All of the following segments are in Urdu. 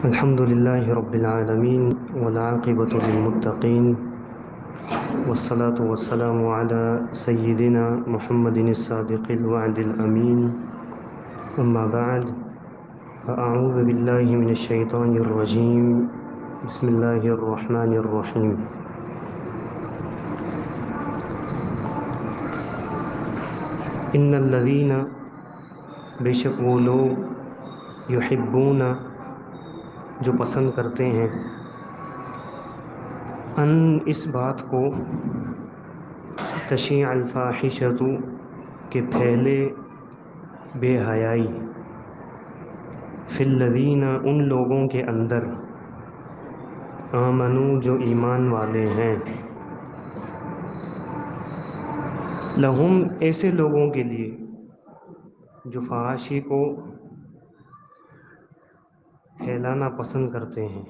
الحمد لله رب العالمين والعاقبة للمتقين والصلاة والسلام على سيدنا محمد الصادق الوعد الأمين أما بعد فأعوذ بالله من الشيطان الرجيم بسم الله الرحمن الرحيم إن الذين بے شک وہ لوگ یحبون جو پسند کرتے ہیں ان اس بات کو تشیع الفاحشۃ کہ پھیلے بے حیائی فی الذین ان لوگوں کے اندر آمنو جو ایمان والے ہیں لہم ایسے لوگوں کے لیے جو فحاشی کو پھیلانا پسند کرتے ہیں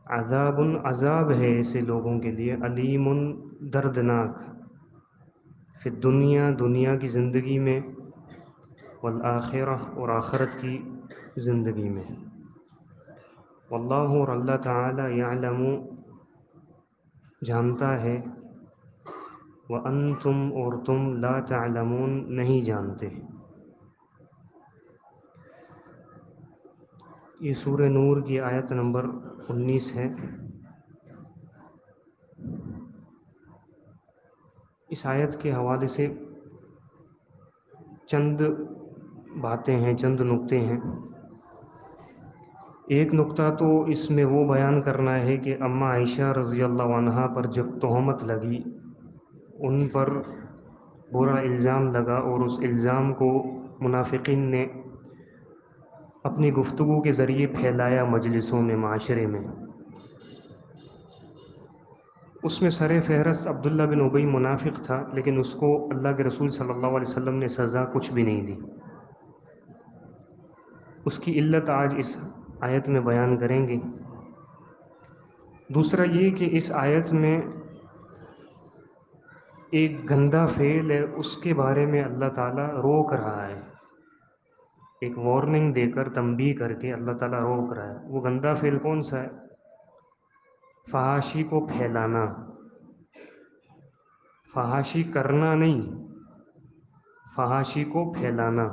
عذاب عذاب ہے ایسے لوگوں کے لیے علیم دردناک فی الدنیا دنیا کی زندگی میں والآخرہ اور آخرت کی زندگی میں واللہ اور اللہ تعالی یعلم جانتا ہے وانتم اور تم لا تعلمون نہیں جانتے۔ یہ سورہ نور کی آیت نمبر 19 ہے۔ اس آیت کے حوالے سے چند باتیں ہیں، چند نقطے ہیں۔ ایک نقطہ تو اس میں وہ بیان کرنا ہے کہ اماں عائشہ رضی اللہ عنہا پر جب تہمت لگی، ان پر برا الزام لگا اور اس الزام کو منافقین نے اپنی گفتگو کے ذریعے پھیلایا مجلسوں میں، معاشرے میں، اس میں سر فہرست عبداللہ بن ابی منافق تھا، لیکن اس کو اللہ کے رسول صلی اللہ علیہ وسلم نے سزا کچھ بھی نہیں دی۔ اس کی علت آج اس آیت میں بیان کریں گے۔ دوسرا یہ کہ اس آیت میں ایک گندا فعل ہے، اس کے بارے میں اللہ تعالیٰ روک رہا ہے، ایک وارننگ دے کر، تنبیہ کر کے اللہ تعالیٰ روک رہا ہے۔ وہ گندا فعل کون سا ہے؟ فحاشی کو پھیلانا، فحاشی کرنا نہیں، فحاشی کو پھیلانا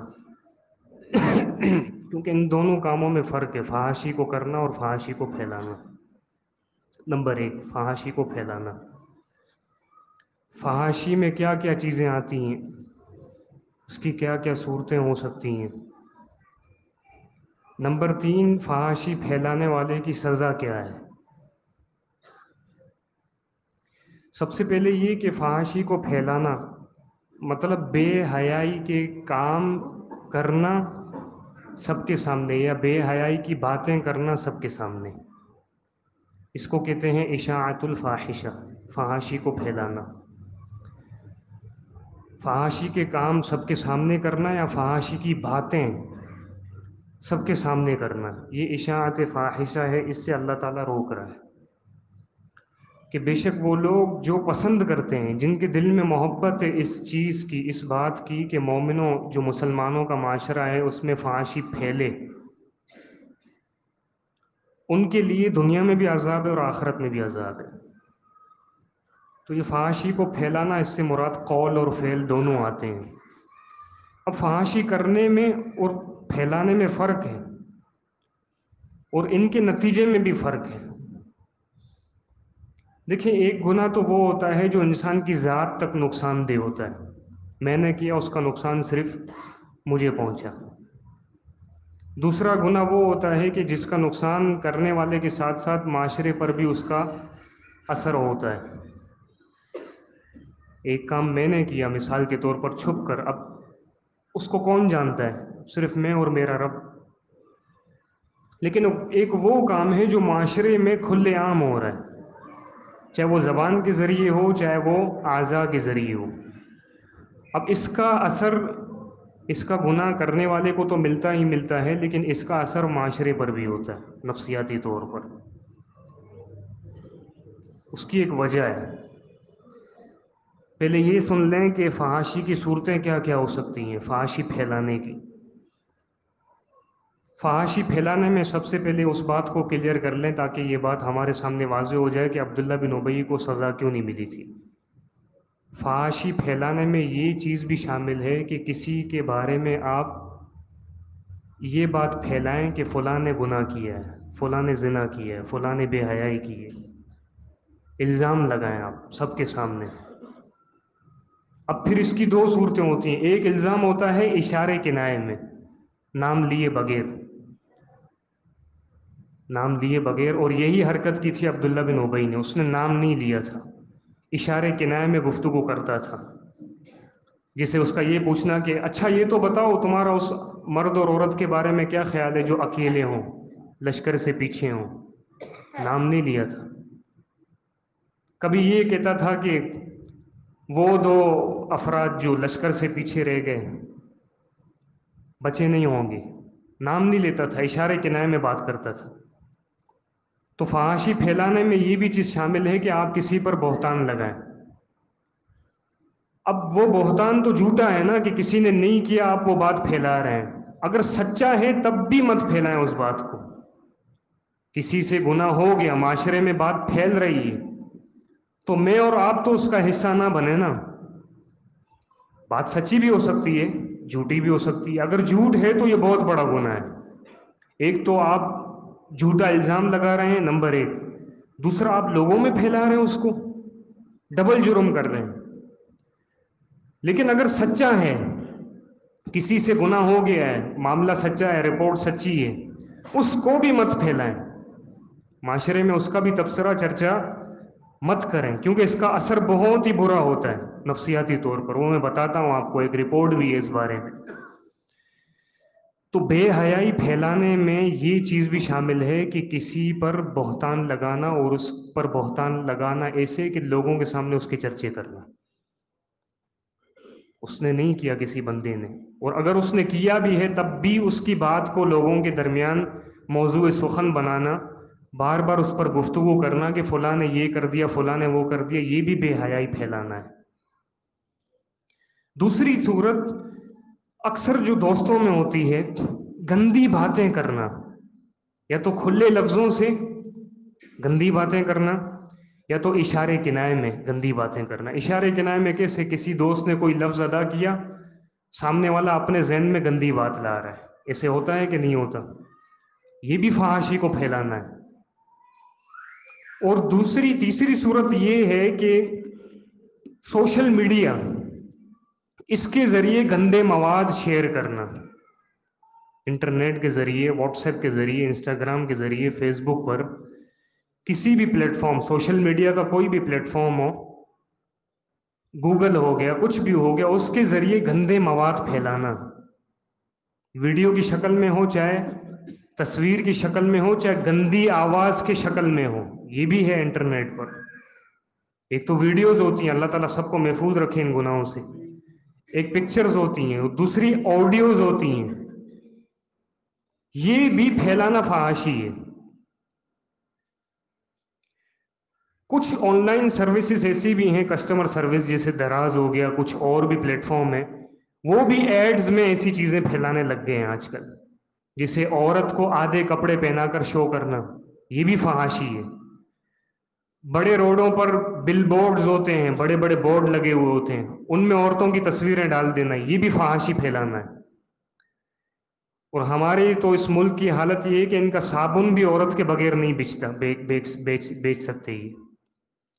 کیونکہ ان دونوں کاموں میں فرق ہے، فحاشی کو کرنا اور فحاشی کو پھیلانا۔ نمبر ایک، فحاشی کو پھیلانا۔ فحاشی میں کیا کیا چیزیں آتی ہیں، اس کی کیا کیا صورتیں ہو سکتی ہیں۔ نمبر تین، فحاشی پھیلانے والے کی سزا کیا ہے۔ سب سے پہلے یہ کہ فحاشی کو پھیلانا مطلب بے حیائی کے کام کرنا سب کے سامنے، یا بے حیائی کی باتیں کرنا سب کے سامنے، اس کو کہتے ہیں اشاعۃ الفاحشہ، فحاشی کو پھیلانا۔ فحاشی کے کام سب کے سامنے کرنا یا فحاشی کی باتیں سب کے سامنے کرنا، یہ اشاعت فاحشہ ہے، اس سے اللہ تعالیٰ روک رہا ہے کہ بے شک وہ لوگ جو پسند کرتے ہیں، جن کے دل میں محبت ہے اس چیز کی، اس بات کی کہ مومنوں، جو مسلمانوں کا معاشرہ ہے اس میں فحاشی پھیلے، ان کے لیے دنیا میں بھی عذاب ہے اور آخرت میں بھی عذاب ہے۔ تو یہ فحاشی کو پھیلانا، اس سے مراد قول اور فعل دونوں آتے ہیں۔ اب فحاشی کرنے میں اور پھیلانے میں فرق ہے، اور ان کے نتیجے میں بھی فرق ہے۔ دیکھیں، ایک گناہ تو وہ ہوتا ہے جو انسان کی ذات تک نقصان دہ ہوتا ہے، میں نے کیا، اس کا نقصان صرف مجھے پہنچا۔ دوسرا گناہ وہ ہوتا ہے کہ جس کا نقصان کرنے والے کے ساتھ ساتھ معاشرے پر بھی اس کا اثر ہوتا ہے۔ ایک کام میں نے کیا مثال کے طور پر چھپ کر، اب اس کو کون جانتا ہے؟ صرف میں اور میرا رب۔ لیکن ایک وہ کام ہے جو معاشرے میں کھلے عام ہو رہا ہے، چاہے وہ زبان کے ذریعے ہو، چاہے وہ اعضاء کے ذریعے ہو۔ اب اس کا اثر، اس کا گناہ کرنے والے کو تو ملتا ہی ملتا ہے، لیکن اس کا اثر معاشرے پر بھی ہوتا ہے نفسیاتی طور پر۔ اس کی ایک وجہ ہے، پہلے یہ سن لیں کہ فحاشی کی صورتیں کیا کیا ہو سکتی ہیں، فحاشی پھیلانے کی۔ فحاشی پھیلانے میں سب سے پہلے اس بات کو کلیئر کر لیں تاکہ یہ بات ہمارے سامنے واضح ہو جائے کہ عبداللہ بن ابی کو سزا کیوں نہیں ملی تھی۔ فحاشی پھیلانے میں یہ چیز بھی شامل ہے کہ کسی کے بارے میں آپ یہ بات پھیلائیں کہ فلاں نے گناہ کیا ہے، فلاں نے زنا کیا ہے، فلاں نے بے حیائی کی ہے، الزام لگائیں آپ سب کے سامنے۔ اب پھر اس کی دو صورتیں ہوتی ہیں، ایک الزام ہوتا ہے اشارے کنائے میں، نام لیے بغیر، نام لیے بغیر، اور یہی حرکت کی تھی عبداللہ بن ابی نے، اس نے نام نہیں لیا تھا، اشارے کنائے میں گفتگو کرتا تھا، جسے اس کا یہ پوچھنا کہ اچھا یہ تو بتاؤ تمہارا اس مرد اور عورت کے بارے میں کیا خیال ہے جو اکیلے ہوں، لشکر سے پیچھے ہوں، نام نہیں لیا تھا۔ کبھی یہ کہتا تھا کہ وہ دو افراد جو لشکر سے پیچھے رہ گئے بچے نہیں ہوں گے، نام نہیں لیتا تھا، اشارے کنائے میں بات کرتا تھا۔ تو فحاشی پھیلانے میں یہ بھی چیز شامل ہے کہ آپ کسی پر بہتان لگائیں۔ اب وہ بہتان تو جھوٹا ہے نا کہ کسی نے نہیں کیا، آپ وہ بات پھیلا رہے ہیں، اگر سچا ہے تب بھی مت پھیلائیں اس بات کو۔ کسی سے گناہ ہو گیا، معاشرے میں بات پھیل رہی ہے، تو میں اور آپ تو اس کا حصہ نہ بنے نا۔ بات سچی بھی ہو سکتی ہے، جھوٹی بھی ہو سکتی ہے، اگر جھوٹ ہے تو یہ بہت بڑا گناہ ہے۔ ایک تو آپ جھوٹا الزام لگا رہے ہیں، نمبر ایک، دوسرا آپ لوگوں میں پھیلا رہے ہیں، اس کو ڈبل جرم کر رہے ہیں۔ لیکن اگر سچا ہے، کسی سے گناہ ہو گیا ہے، معاملہ سچا ہے، رپورٹ سچی ہے، اس کو بھی مت پھیلائیں، معاشرے میں اس کا بھی تبصرہ چرچا مت کریں، کیونکہ اس کا اثر بہت ہی برا ہوتا ہے نفسیاتی طور پر، وہ میں بتاتا ہوں آپ کو، ایک رپورٹ بھی ہے اس بارے میں۔ تو بے حیائی پھیلانے میں یہ چیز بھی شامل ہے کہ کسی پر بہتان لگانا، اور اس پر بہتان لگانا ایسے کہ لوگوں کے سامنے اس کے چرچے کرنا۔ اس نے نہیں کیا کسی بندے نے، اور اگر اس نے کیا بھی ہے تب بھی اس کی بات کو لوگوں کے درمیان موضوع سخن بنانا، بار بار اس پر گفتگو کرنا کہ فلاں نے یہ کر دیا، فلاں نے وہ کر دیا، یہ بھی بے حیائی پھیلانا ہے۔ دوسری صورت اکثر جو دوستوں میں ہوتی ہے، گندی باتیں کرنا، یا تو کھلے لفظوں سے گندی باتیں کرنا، یا تو اشارے کنائے میں گندی باتیں کرنا۔ اشارے کنائے میں کیسے؟ کسی دوست نے کوئی لفظ ادا کیا، سامنے والا اپنے ذہن میں گندی بات لا رہا ہے، ایسے ہوتا ہے کہ نہیں ہوتا؟ یہ بھی فحاشی کو پھیلانا ہے۔ اور تیسری صورت یہ ہے کہ سوشل میڈیا، اس کے ذریعے گندے مواد شیئر کرنا، انٹرنیٹ کے ذریعے، واٹس ایپ کے ذریعے، انسٹاگرام کے ذریعے، فیس بک پر، کسی بھی پلیٹ فارم، سوشل میڈیا کا کوئی بھی پلیٹ فارم ہو، گوگل ہو گیا، کچھ بھی ہو گیا، اس کے ذریعے گندے مواد پھیلانا، ویڈیو کی شکل میں ہو، چاہے تصویر کی شکل میں ہو، چاہے گندی آواز کی شکل میں ہو، یہ بھی ہے انٹرنیٹ پر۔ ایک تو ویڈیوز ہوتی ہیں، اللہ تعالیٰ سب کو محفوظ رکھے ان گناہوں سے، ایک پکچرز ہوتی ہیں، دوسری آڈیوز ہوتی ہیں، یہ بھی پھیلانا فحاشی ہے۔ کچھ آن لائن سروسز ایسی بھی ہیں، کسٹمر سروس جیسے دراز ہو گیا، کچھ اور بھی پلیٹ فارم ہے، وہ بھی ایڈز میں ایسی چیزیں پھیلانے لگ گئے ہیں آج کل، جسے عورت کو آدھے کپڑے پہنا کر شو کرنا، یہ بھی فحاشی ہے۔ بڑے روڈوں پر بل بورڈز ہوتے ہیں، بڑے بڑے بورڈ لگے ہوئے ہوتے ہیں، ان میں عورتوں کی تصویریں ڈال دینا، یہ بھی فحاشی پھیلانا ہے۔ اور ہماری تو اس ملک کی حالت یہ ہے کہ ان کا صابن بھی عورت کے بغیر نہیں بیچ سکتے، یہ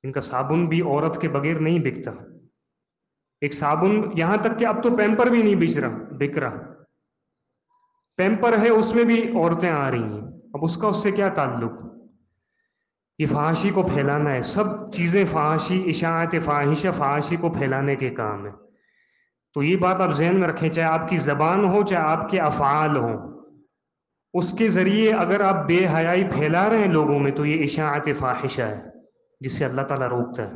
ان کا صابن بھی عورت کے بغیر نہیں بکتا۔ ایک صابن، یہاں تک کہ اب تو پیمپر بھی نہیں بک رہا، پیمپر ہے اس میں بھی عورتیں آ رہی ہیں، اب اس کا اس سے کیا تعلق؟ یہ فحاشی کو پھیلانا ہے، سب چیزیں فحاشی، اشاعت فاحشہ فحاشی کو پھیلانے کے کام ہے۔ تو یہ بات آپ ذہن میں رکھیں، چاہے آپ کی زبان ہو، چاہے آپ کے افعال ہوں، اس کے ذریعے اگر آپ بے حیائی پھیلا رہے ہیں لوگوں میں، تو یہ اشاعت فاحشہ ہے جس سے اللہ تعالیٰ روکتا ہے۔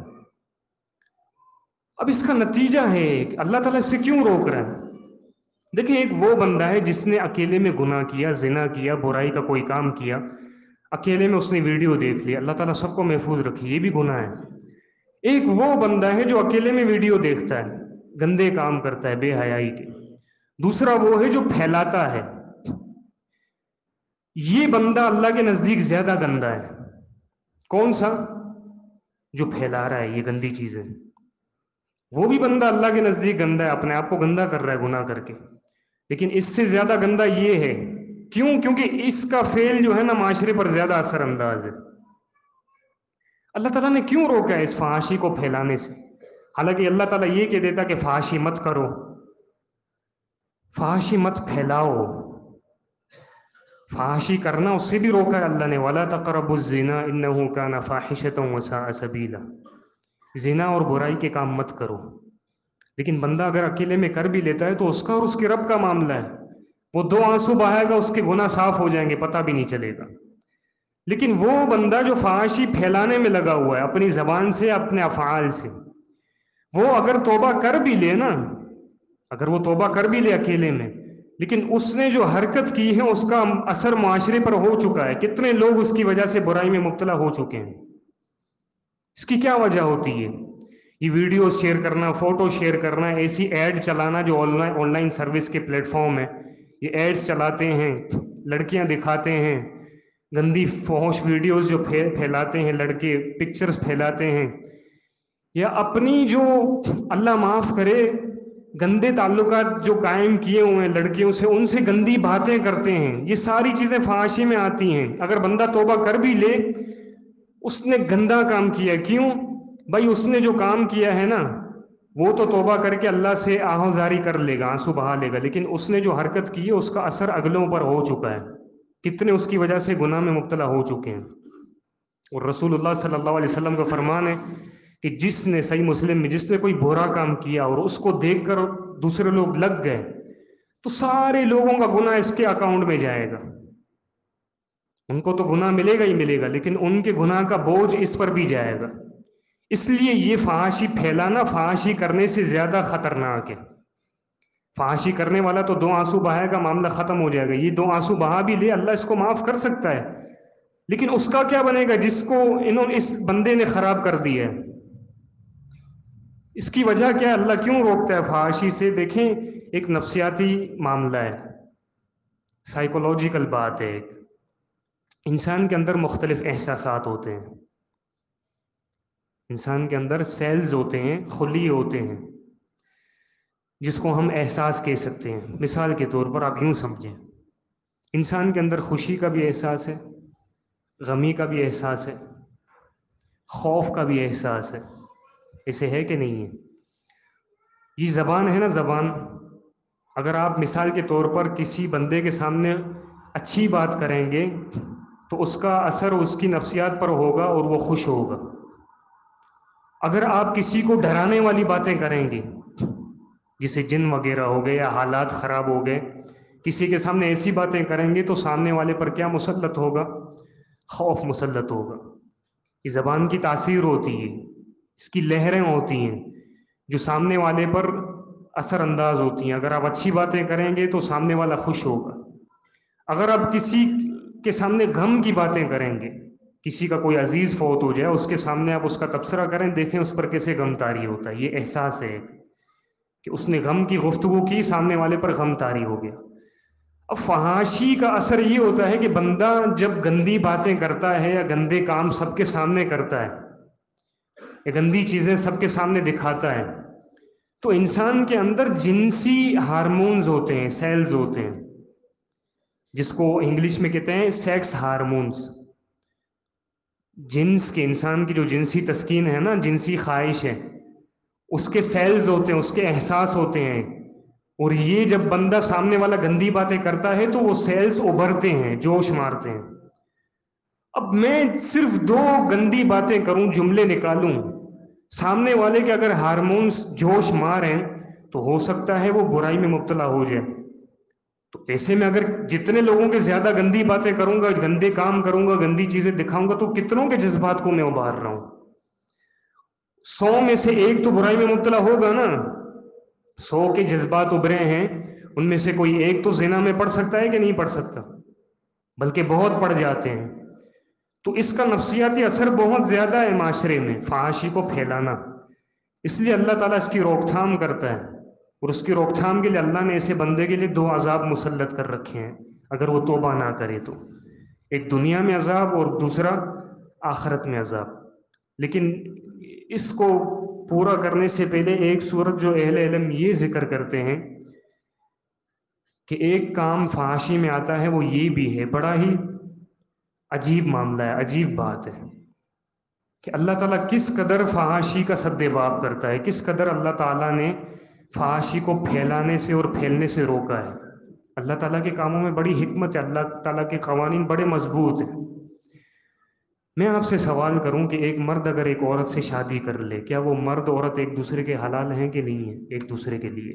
اب اس کا نتیجہ ہے کہ اللہ تعالیٰ اس سے کیوں روک رہا ہے؟ دیکھیں، ایک وہ بندہ ہے جس نے اکیلے میں گناہ کیا، زنا کیا، برائی کا کوئی کام کیا، اکیلے میں اس نے ویڈیو دیکھ لی، اللہ تعالیٰ سب کو محفوظ رکھے، یہ بھی گناہ ہے۔ ایک وہ بندہ ہے جو اکیلے میں ویڈیو دیکھتا ہے، گندے کام کرتا ہے بے حیائی کے۔ دوسرا وہ ہے جو پھیلاتا ہے۔ یہ بندہ اللہ کے نزدیک زیادہ گندا ہے۔ کون سا؟ جو پھیلا رہا ہے یہ گندی چیزیں، وہ بھی بندہ اللہ کے نزدیک گندا ہے، اپنے آپ کو گندا کر رہا ہے گناہ کر کے، لیکن اس سے زیادہ گندا یہ ہے۔ کیوں؟ کیونکہ اس کا فعل جو ہے نا معاشرے پر زیادہ اثر انداز ہے۔ اللہ تعالیٰ نے کیوں روکا ہے اس فحاشی کو پھیلانے سے؟ حالانکہ اللہ تعالیٰ یہ کہہ دیتا کہ فحاشی مت کرو، فحاشی مت پھیلاؤ، فحاشی کرنا اس سے بھی روکا ہے اللہ نے، وَلَا تَقْرَبُوا الزِّنَا إِنَّهُ كَانَ فَاحِشَةً وَسَاءَ سَبِيلًا، زنا اور برائی کے کام مت کرو۔ لیکن بندہ اگر اکیلے میں کر بھی لیتا ہے تو اس کا اور اس کے رب کا معاملہ ہے، وہ 2 آنسو بہائے گا اس کے گناہ صاف ہو جائیں گے، پتہ بھی نہیں چلے گا۔ لیکن وہ بندہ جو فحاشی پھیلانے میں لگا ہوا ہے اپنی زبان سے، اپنے افعال سے، وہ اگر توبہ کر بھی لے نا، اگر وہ توبہ کر بھی لے اکیلے میں، لیکن اس نے جو حرکت کی ہے اس کا اثر معاشرے پر ہو چکا ہے، کتنے لوگ اس کی وجہ سے برائی میں مبتلا ہو چکے ہیں۔ اس کی کیا وجہ ہوتی ہے؟ یہ ویڈیو شیئر کرنا، فوٹو شیئر کرنا، ایسی ایڈ چلانا جو آن لائن سروس کے پلیٹ فارم ہے، یہ ایڈز چلاتے ہیں، لڑکیاں دکھاتے ہیں، گندی فحش ویڈیوز جو پھیلاتے ہیں لڑکے، پکچرز پھیلاتے ہیں، یا اپنی جو اللہ معاف کرے گندے تعلقات جو قائم کیے ہوئے ہیں لڑکیوں سے، ان سے گندی باتیں کرتے ہیں، یہ ساری چیزیں فحاشی میں آتی ہیں۔ اگر بندہ توبہ کر بھی لے، اس نے گندا کام کیا۔ کیوں؟ بھائی اس نے جو کام کیا ہے نا، وہ تو توبہ کر کے اللہ سے آہوزاری کر لے گا، آنسو بہا لے گا، لیکن اس نے جو حرکت کی ہے اس کا اثر اگلوں پر ہو چکا ہے، کتنے اس کی وجہ سے گناہ میں مبتلا ہو چکے ہیں۔ اور رسول اللہ صلی اللہ علیہ وسلم کا فرمان ہے کہ جس نے، صحیح مسلم میں، جس نے کوئی برا کام کیا اور اس کو دیکھ کر دوسرے لوگ لگ گئے تو سارے لوگوں کا گناہ اس کے اکاؤنٹ میں جائے گا، ان کو تو گناہ ملے گا ہی ملے گا، لیکن ان کے گناہ کا بوجھ اس پر بھی جائے گا۔ اس لیے یہ فحاشی پھیلانا فحاشی کرنے سے زیادہ خطرناک ہے۔ فحاشی کرنے والا تو 2 آنسو بہائے گا، معاملہ ختم ہو جائے گا، یہ 2 آنسو بہا بھی لے اللہ اس کو معاف کر سکتا ہے، لیکن اس کا کیا بنے گا جس کو اس بندے نے خراب کر دیا ہے؟ اس کی وجہ کیا ہے؟ اللہ کیوں روکتا ہے فحاشی سے؟ دیکھیں، ایک نفسیاتی معاملہ ہے، سائیکولوجیکل بات ہے۔ ایک انسان کے اندر مختلف احساسات ہوتے ہیں، انسان کے اندر سیلز ہوتے ہیں، خلیے ہوتے ہیں، جس کو ہم احساس کہہ سکتے ہیں۔ مثال کے طور پر آپ یوں سمجھیں، انسان کے اندر خوشی کا بھی احساس ہے، غمی کا بھی احساس ہے، خوف کا بھی احساس ہے، اسے ہے کہ نہیں ہے؟ یہ زبان ہے نا، زبان، اگر آپ مثال کے طور پر کسی بندے کے سامنے اچھی بات کریں گے تو اس کا اثر اس کی نفسیات پر ہوگا اور وہ خوش ہوگا۔ اگر آپ کسی کو ڈرانے والی باتیں کریں گے، جسے جن وغیرہ ہو گئے یا حالات خراب ہو گئے، کسی کے سامنے ایسی باتیں کریں گے تو سامنے والے پر کیا مسلط ہوگا؟ خوف مسلط ہوگا۔ یہ زبان کی تاثیر ہوتی ہے، اس کی لہریں ہوتی ہیں جو سامنے والے پر اثر انداز ہوتی ہیں۔ اگر آپ اچھی باتیں کریں گے تو سامنے والا خوش ہوگا، اگر آپ کسی کے سامنے غم کی باتیں کریں گے، کسی کا کوئی عزیز فوت ہو جائے، اس کے سامنے آپ اس کا تبصرہ کریں، دیکھیں اس پر کیسے غم طاری ہوتا ہے۔ یہ احساس ہے کہ اس نے غم کی گفتگو کی، سامنے والے پر غم طاری ہو گیا۔ اب فحاشی کا اثر یہ ہوتا ہے کہ بندہ جب گندی باتیں کرتا ہے یا گندے کام سب کے سامنے کرتا ہے یا گندی چیزیں سب کے سامنے دکھاتا ہے، تو انسان کے اندر جنسی ہارمونز ہوتے ہیں، سیلز ہوتے ہیں، جس کو انگلش میں کہتے ہیں سیکس ہارمونز۔ جنس کے، انسان کی جو جنسی تسکین ہے نا، جنسی خواہش ہے، اس کے سیلز ہوتے ہیں، اس کے احساس ہوتے ہیں، اور یہ جب بندہ سامنے والا گندی باتیں کرتا ہے تو وہ سیلز ابھرتے ہیں، جوش مارتے ہیں۔ اب میں صرف 2 گندی باتیں کروں، جملے نکالوں، سامنے والے کے اگر ہارمونز جوش ماریں تو ہو سکتا ہے وہ برائی میں مبتلا ہو جائے۔ تو ایسے میں اگر جتنے لوگوں کے زیادہ گندی باتیں کروں گا، گندے کام کروں گا، گندی چیزیں دکھاؤں گا، تو کتنوں کے جذبات کو میں ابھار رہا ہوں؟ 100 میں سے 1 تو برائی میں مبتلا ہوگا نا۔ 100 کے جذبات ابھرے ہیں، ان میں سے کوئی 1 تو زنا میں پڑ سکتا ہے کہ نہیں پڑ سکتا؟ بلکہ بہت پڑ جاتے ہیں۔ تو اس کا نفسیاتی اثر بہت زیادہ ہے معاشرے میں، فحاشی کو پھیلانا۔ اس لیے اللہ تعالیٰ اس کی روک تھام کرتا ہے، اور اس کی روک تھام کے لیے اللہ نے ایسے بندے کے لیے 2 عذاب مسلط کر رکھے ہیں اگر وہ توبہ نہ کرے تو۔ ایک دنیا میں عذاب اور دوسرا آخرت میں عذاب. لیکن اس کو پورا کرنے سے پہلے ایک صورت جو اہل علم یہ ذکر کرتے ہیں کہ ایک کام فحاشی میں آتا ہے، وہ یہ بھی ہے، بڑا ہی عجیب معاملہ ہے، عجیب بات ہے کہ اللہ تعالیٰ کس قدر فحاشی کا سد باب کرتا ہے، کس قدر اللہ تعالیٰ نے فحاشی کو پھیلانے سے اور پھیلنے سے روکا ہے. اللہ تعالیٰ کے کاموں میں بڑی حکمت ہے، اللہ تعالیٰ کے قوانین بڑے مضبوط ہیں. میں آپ سے سوال کروں کہ ایک مرد اگر ایک عورت سے شادی کر لے، کیا وہ مرد عورت ایک دوسرے کے حلال ہیں کہ نہیں ہیں ایک دوسرے کے لیے؟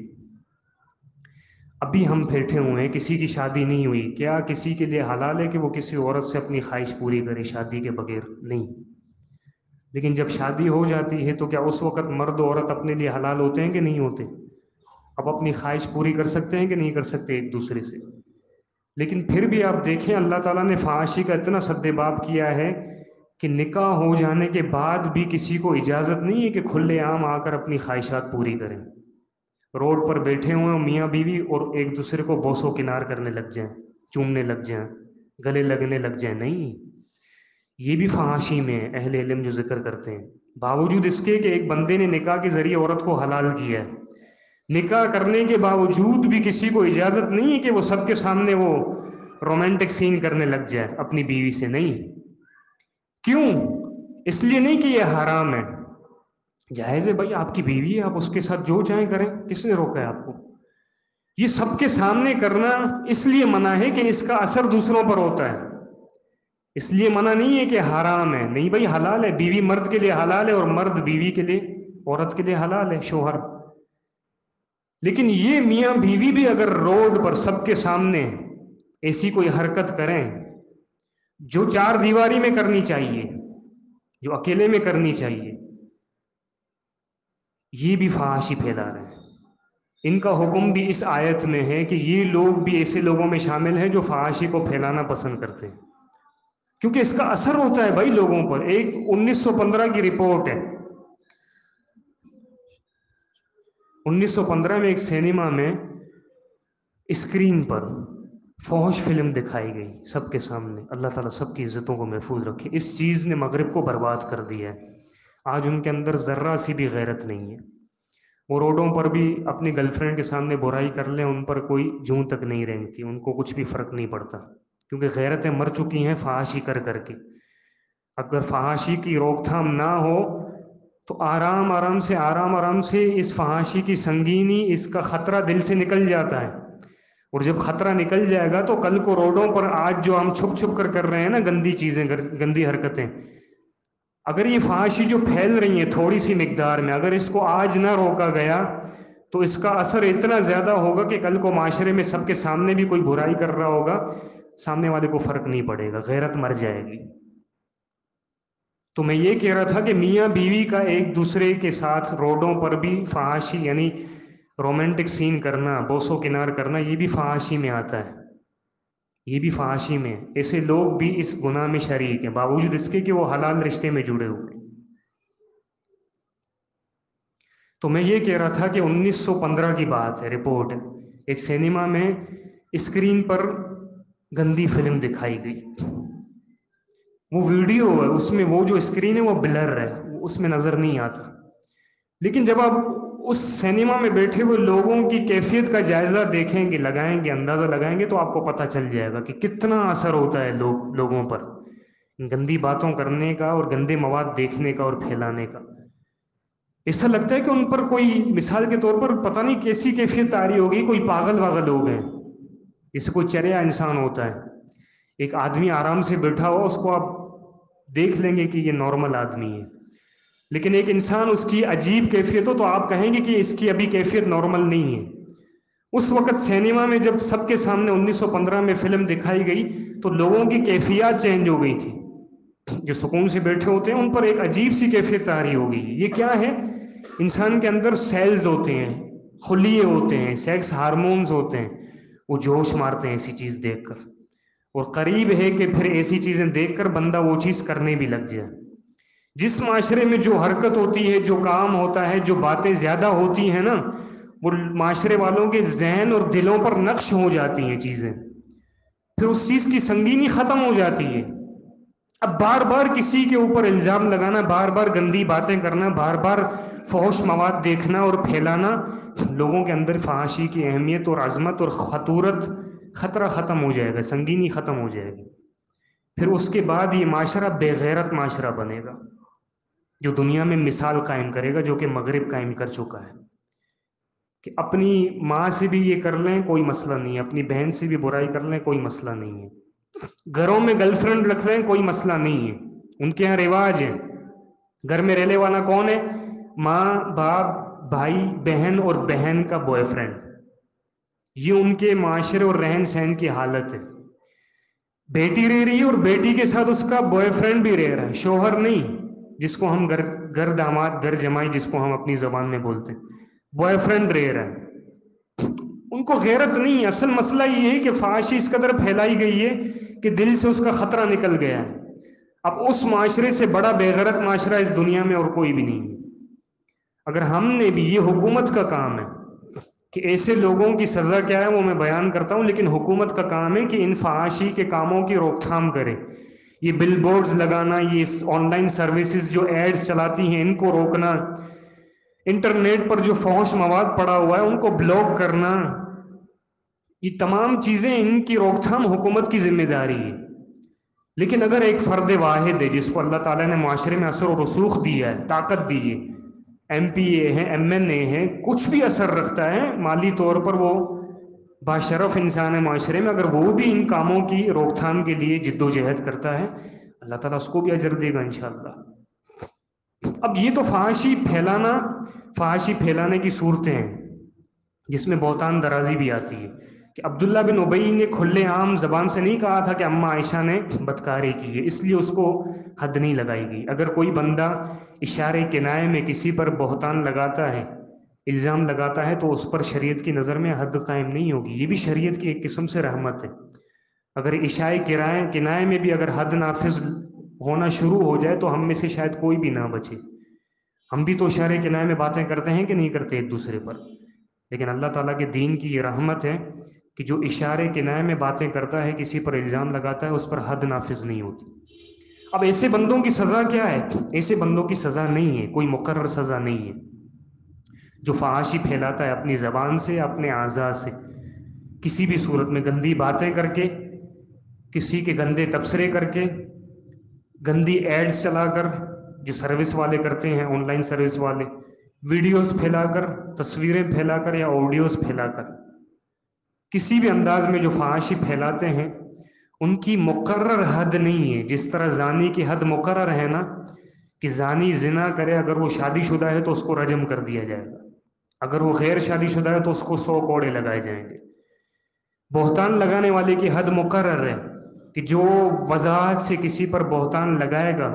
ابھی ہم بیٹھے ہوئے ہیں، کسی کی شادی نہیں ہوئی، کیا کسی کے لیے حلال ہے کہ وہ کسی عورت سے اپنی خواہش پوری کرے شادی کے بغیر؟ نہیں. لیکن جب شادی ہو جاتی ہے تو کیا اس وقت مرد و عورت اپنے لیے حلال ہوتے ہیں کہ نہیں ہوتے؟ اب اپنی خواہش پوری کر سکتے ہیں کہ نہیں کر سکتے ایک دوسرے سے؟ لیکن پھر بھی آپ دیکھیں اللہ تعالیٰ نے فحاشی کا اتنا سد باب کیا ہے کہ نکاح ہو جانے کے بعد بھی کسی کو اجازت نہیں ہے کہ کھلے عام آ کر اپنی خواہشات پوری کریں. روڈ پر بیٹھے ہوئے ہیں میاں بیوی اور ایک دوسرے کو بوسو کنار کرنے لگ جائیں، چومنے لگ جائیں، گلے لگنے لگ جائیں. نہیں، یہ بھی فحاشی میں ہے اہل علم جو ذکر کرتے ہیں. باوجود اس کے کہ ایک بندے نے نکاح کے ذریعے عورت کو حلال کیا ہے، نکاح کرنے کے باوجود بھی کسی کو اجازت نہیں ہے کہ وہ سب کے سامنے وہ رومانٹک سین کرنے لگ جائے اپنی بیوی سے. نہیں. کیوں؟ اس لیے نہیں کہ یہ حرام ہے، جائز ہے بھائی، آپ کی بیوی ہے، آپ اس کے ساتھ جو چاہیں کریں، کس نے روکا ہے آپ کو؟ یہ سب کے سامنے کرنا اس لیے منع ہے کہ اس کا اثر دوسروں پر ہوتا ہے، اس لیے منع نہیں ہے کہ حرام ہے. نہیں بھائی، حلال ہے، بیوی مرد کے لیے حلال ہے اور مرد بیوی کے لیے، عورت کے لیے حلال ہے شوہر. لیکن یہ میاں بیوی بھی اگر روڈ پر سب کے سامنے ایسی کوئی حرکت کریں جو چار دیواری میں کرنی چاہیے، جو اکیلے میں کرنی چاہیے، یہ بھی فحاشی پھیلا رہے ہیں. ان کا حکم بھی اس آیت میں ہے کہ یہ لوگ بھی ایسے لوگوں میں شامل ہیں جو فحاشی کو پھیلانا پسند کرتے ہیں، کیونکہ اس کا اثر ہوتا ہے بھائی لوگوں پر. ایک 1915 کی رپورٹ ہے، 1915 میں ایک سینما میں اسکرین پر فحش فلم دکھائی گئی سب کے سامنے. اللہ تعالیٰ سب کی عزتوں کو محفوظ رکھے. اس چیز نے مغرب کو برباد کر دیا ہے. آج ان کے اندر ذرہ سی بھی غیرت نہیں ہے. وہ روڈوں پر بھی اپنی گرل فرینڈ کے سامنے برائی کر لیں، ان پر کوئی جوں تک نہیں رینگتی، ان کو کچھ بھی فرق نہیں پڑتا، کیونکہ غیرتیں مر چکی ہیں فحاشی کر کر کے. اگر فحاشی کی روک تھام نہ ہو تو آرام آرام سے اس فحاشی کی سنگینی، اس کا خطرہ دل سے نکل جاتا ہے. اور جب خطرہ نکل جائے گا تو کل کو روڈوں پر آج جو ہم چھپ چھپ کر رہے ہیں نا گندی چیزیں، گندی حرکتیں، اگر یہ فحاشی جو پھیل رہی ہیں تھوڑی سی مقدار میں، اگر اس کو آج نہ روکا گیا تو اس کا اثر اتنا زیادہ ہوگا کہ کل کو معاشرے میں سب کے سامنے بھی کوئی برائی کر رہا ہوگا، سامنے والے کو فرق نہیں پڑے گا، غیرت مر جائے گی. تو میں یہ کہہ رہا تھا کہ میاں بیوی کا ایک دوسرے کے ساتھ روڈوں پر بھی فحاشی، یعنی رومانٹک سین کرنا، بوسو کنار کرنا، یہ بھی فحاشی میں آتا ہے، یہ بھی فحاشی میں. ایسے لوگ بھی اس گناہ میں شریک ہیں باوجود اس کے کہ وہ حلال رشتے میں جڑے ہوئے. تو میں یہ کہہ رہا تھا کہ 1915 کی بات ہے، رپورٹ ہے، ایک سینما میں اسکرین پر گندی فلم دکھائی گئی. وہ ویڈیو ہے، اس میں وہ جو اسکرین ہے وہ بلر ہے، اس میں نظر نہیں آتا. لیکن جب آپ اس سینما میں بیٹھے ہوئے لوگوں کی کیفیت کا جائزہ دیکھیں گے، لگائیں گے، اندازہ لگائیں گے، تو آپ کو پتہ چل جائے گا کہ کتنا اثر ہوتا ہے لوگوں پر گندی باتوں کرنے کا اور گندے مواد دیکھنے کا اور پھیلانے کا. ایسا لگتا ہے کہ ان پر کوئی، مثال کے طور پر پتہ نہیں کیسی کیفیت آ رہی ہوگی، کوئی پاگل واگل لوگ ہیں، جیسے کوئی چریا انسان ہوتا ہے. ایک آدمی آرام سے بیٹھا ہوا، اس کو آپ دیکھ لیں گے کہ یہ نارمل آدمی ہے، لیکن ایک انسان اس کی عجیب کیفیت ہو تو آپ کہیں گے کہ اس کی ابھی کیفیت نارمل نہیں ہے. اس وقت سینما میں جب سب کے سامنے 1915 میں فلم دکھائی گئی تو لوگوں کی کیفیات چینج ہو گئی تھی. جو سکون سے بیٹھے ہوتے ہیں ان پر ایک عجیب سی کیفیت طاری ہو گئی. یہ کیا ہے؟ انسان کے اندر سیلز ہوتے ہیں، خلیے ہوتے ہیں، سیکس ہارمونز ہوتے ہیں، وہ جوش مارتے ہیں ایسی چیز دیکھ کر. اور قریب ہے کہ پھر ایسی چیزیں دیکھ کر بندہ وہ چیز کرنے بھی لگ جائے. جس معاشرے میں جو حرکت ہوتی ہے، جو کام ہوتا ہے، جو باتیں زیادہ ہوتی ہیں نا، وہ معاشرے والوں کے ذہن اور دلوں پر نقش ہو جاتی ہیں چیزیں. پھر اس چیز کی سنگینی ختم ہو جاتی ہے. اب بار بار کسی کے اوپر الزام لگانا، بار بار گندی باتیں کرنا، بار بار فحش مواد دیکھنا اور پھیلانا، لوگوں کے اندر فحاشی کی اہمیت اور عظمت اور خطرہ ختم ہو جائے گا، سنگینی ختم ہو جائے گی. پھر اس کے بعد یہ معاشرہ بے غیرت معاشرہ بنے گا، جو دنیا میں مثال قائم کرے گا، جو کہ مغرب قائم کر چکا ہے، کہ اپنی ماں سے بھی یہ کر لیں کوئی مسئلہ نہیں ہے، اپنی بہن سے بھی برائی کر لیں کوئی مسئلہ نہیں ہے، گھروں میں گرل فرینڈ رکھ لیں کوئی مسئلہ نہیں ہے. ان کے یہاں رواج ہے. گھر میں رہنے والا کون ہے؟ ماں، باپ، بھائی، بہن اور بہن کا بوائے فرینڈ. یہ ان کے معاشرے اور رہن سہن کی حالت ہے. بیٹی رہ رہی ہے اور بیٹی کے ساتھ اس کا بوائے فرینڈ بھی رہ رہا ہے، شوہر نہیں، جس کو ہم گھر داماد، گھر جمائی جس کو ہم اپنی زبان میں بولتے ہیں، بوائے فرینڈ رہ رہا ہے. ان کو غیرت نہیں ہے. اصل مسئلہ یہ ہے کہ فحاشی اس قدر پھیلائی گئی ہے کہ دل سے اس کا خطرہ نکل گیا ہے. اب اس معاشرے سے بڑا بے غیرت معاشرہ اس دنیا میں اور کوئی بھی نہیں ہے. اگر ہم نے بھی، یہ حکومت کا کام ہے کہ ایسے لوگوں کی سزا کیا ہے وہ میں بیان کرتا ہوں، لیکن حکومت کا کام ہے کہ ان فحاشی کے کاموں کی روک تھام کرے. یہ بل بورڈز لگانا، یہ آن لائن سروسز جو ایڈز چلاتی ہیں ان کو روکنا، انٹرنیٹ پر جو فحش مواد پڑا ہوا ہے ان کو بلاک کرنا، یہ تمام چیزیں ان کی روک تھام حکومت کی ذمہ داری ہے. لیکن اگر ایک فرد واحد ہے جس کو اللہ تعالیٰ نے معاشرے میں اثر و رسوخ دیا ہے، طاقت دی ہے، ایم پی اے ہیں، ایم این اے ہیں، کچھ بھی اثر رکھتا ہے مالی طور پر، وہ باشرف انسان ہے معاشرے میں، اگر وہ بھی ان کاموں کی روک تھام کے لیے جد و جہد کرتا ہے، اللہ تعالیٰ اس کو بھی اجر دے گا انشاءاللہ. اب یہ تو فحاشی پھیلانے کی صورتیں ہیں جس میں بہتان درازی بھی آتی ہے، کہ عبداللہ بن ابی نے کھلے عام زبان سے نہیں کہا تھا کہ اماں عائشہ نے بدکاری کی ہے، اس لیے اس کو حد نہیں لگائی گئی. اگر کوئی بندہ اشارے کنائے میں کسی پر بہتان لگاتا ہے، الزام لگاتا ہے، تو اس پر شریعت کی نظر میں حد قائم نہیں ہوگی. یہ بھی شریعت کی ایک قسم سے رحمت ہے. اگر اشارے کنائے میں بھی اگر حد نافذ ہونا شروع ہو جائے تو ہم میں سے شاید کوئی بھی نہ بچے. ہم بھی تو اشارے کنائے میں باتیں کرتے ہیں کہ نہیں کرتے ایک دوسرے پر، لیکن اللہ تعالیٰ کے دین کی یہ رحمت ہے کہ جو اشارے کنائے میں باتیں کرتا ہے، کسی پر الزام لگاتا ہے، اس پر حد نافذ نہیں ہوتی. اب ایسے بندوں کی سزا کیا ہے؟ ایسے بندوں کی سزا نہیں ہے، کوئی مقرر سزا نہیں ہے. جو فحاشی پھیلاتا ہے اپنی زبان سے، اپنے اعضاء سے، کسی بھی صورت میں گندی باتیں کر کے، کسی کے گندے تبصرے کر کے، گندی ایڈز چلا کر، جو سروس والے کرتے ہیں، آن لائن سروس والے، ویڈیوز پھیلا کر، تصویریں پھیلا کر یا آڈیوز پھیلا کر، کسی بھی انداز میں جو فحاشی پھیلاتے ہیں، ان کی مقرر حد نہیں ہے. جس طرح زانی کی حد مقرر ہے نا، کہ زانی زنا کرے اگر وہ شادی شدہ ہے تو اس کو رجم کر دیا جائے گا، اگر وہ غیر شادی شدہ ہے تو اس کو 100 کوڑے لگائے جائیں گے. بہتان لگانے والے کی حد مقرر ہے کہ جو وضاحت سے کسی پر بہتان لگائے گا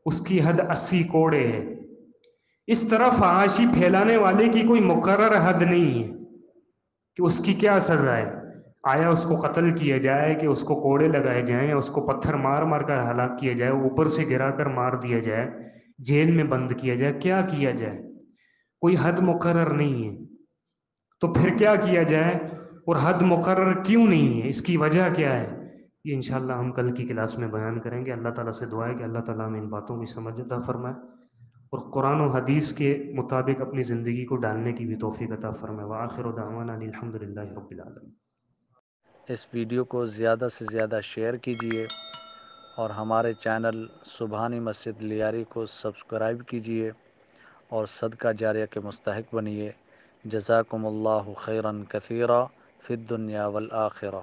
اس کی حد 80 کوڑے ہے. اس طرح فحاشی پھیلانے والے کی کوئی مقرر حد نہیں ہے کہ اس کی کیا سزا ہے. آیا اس کو قتل کیا جائے، کہ اس کو کوڑے لگائے جائیں، یا اس کو پتھر مار مار کر ہلاک کیا جائے، اوپر سے گرا کر مار دیا جائے، جیل میں بند کیا جائے، کیا کیا جائے؟ کوئی حد مقرر نہیں ہے. تو پھر کیا کیا جائے اور حد مقرر کیوں نہیں ہے، اس کی وجہ کیا ہے؟ یہ انشاءاللہ ہم کل کی کلاس میں بیان کریں گے. اللہ تعالیٰ سے دعا ہے کہ اللہ تعالیٰ ہمیں ان باتوں کی سمجھ عطا فرمائے اور قرآن و حدیث کے مطابق اپنی زندگی کو ڈالنے کی بھی توفیق عطا فرمائے. وآخر دعوانا ان الحمدللہ رب العالمین. اس ویڈیو کو زیادہ سے زیادہ شیئر کیجیے اور ہمارے چینل سبحانی مسجد لیاری کو سبسکرائب کیجیے اور صدقہ جاریہ کے مستحق بنیے. جزاکم اللہ خیرا کثیرا فی الدنیا والآخرہ.